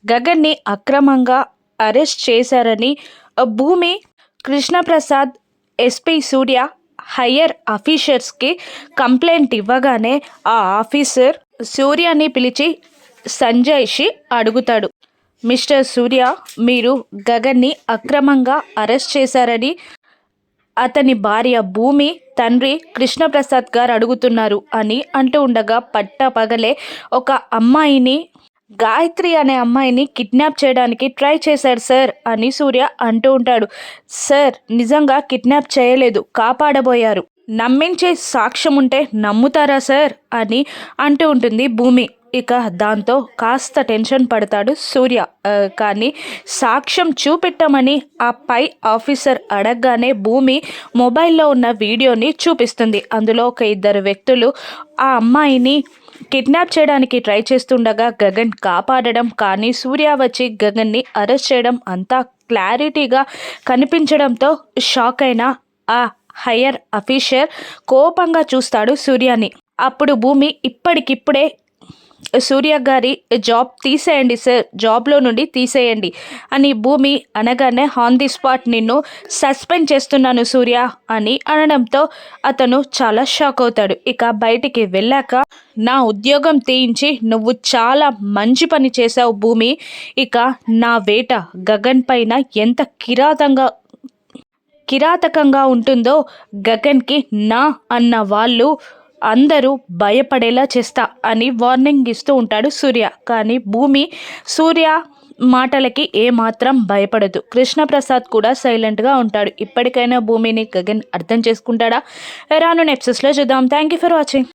గగన్ని అక్రమంగా అరెస్ట్ చేశారని భూమి, కృష్ణప్రసాద్, ఎస్పీ సూర్య హయ్యర్ ఆఫీసర్స్కి కంప్లైంట్ ఇవ్వగానే ఆ ఆఫీసర్ సూర్యని పిలిచి సంజయ్షి అడుగుతాడు. మిస్టర్ సూర్య, మీరు గగన్ని అక్రమంగా అరెస్ట్ చేశారని అతని భార్య భూమి, తండ్రి కృష్ణప్రసాద్ గారు అడుగుతున్నారు అని అంటూ ఉండగా పట్టపగలే ఒక అమ్మాయిని, గాయత్రి అనే అమ్మాయిని కిడ్నాప్ చేయడానికి ట్రై చేశాడు సార్ అని సూర్య అంటూ ఉంటాడు. సార్, నిజంగా కిడ్నాప్ చేయలేదు, కాపాడబోయారు. నమ్మించే సాక్ష్యం ఉంటే నమ్ముతారా సార్ అని అంటూ ఉంటుంది భూమి. ఇక దాంతో కాస్త టెన్షన్ పడతాడు సూర్య. కానీ సాక్ష్యం చూపెట్టమని ఆ పై ఆఫీసర్ అడగగానే భూమి మొబైల్లో ఉన్న వీడియోని చూపిస్తుంది. అందులో ఒక ఇద్దరు వ్యక్తులు ఆ అమ్మాయిని కిడ్నాప్ చేయడానికి ట్రై చేస్తుండగా గగన్ కాపాడడం, కానీ సూర్య వచ్చి గగన్ని అరెస్ట్ చేయడం అంతా క్లారిటీగా కనిపించడంతో షాక్ అయిన ఆ హయ్యర్ ఆఫీసర్ కోపంగా చూస్తాడు సూర్యని. అప్పుడు భూమి, ఇప్పటికిప్పుడే సూర్య గారి జాబ్ తీసేయండి సార్, జాబ్లో నుండి తీసేయండి అని భూమి అనగానే ఆన్ ది స్పాట్ నిన్ను సస్పెండ్ చేస్తున్నాను సూర్య అని అనడంతో అతను చాలా షాక్ అవుతాడు. ఇక బయటికి వెళ్ళాక, నా ఉద్యోగం తీయించి నువ్వు చాలా మంచి పని చేశావు భూమి. ఇక నా వేట గగన్ పైన ఎంత కిరాతకంగా ఉంటుందో గగన్కి నా అన్న వాళ్ళు అందరూ భయపడేలా చేస్తా అని వార్నింగ్ ఇస్తూ ఉంటాడు సూర్య. కానీ భూమి సూర్య మాటలకి ఏమాత్రం భయపడదు. కృష్ణప్రసాద్ కూడా సైలెంట్గా ఉంటాడు. ఇప్పటికైనా భూమిని గగన్ అర్థం చేసుకుంటాడా? రాను ఎపిసోడ్స్లో చూద్దాం. Thank you for watching.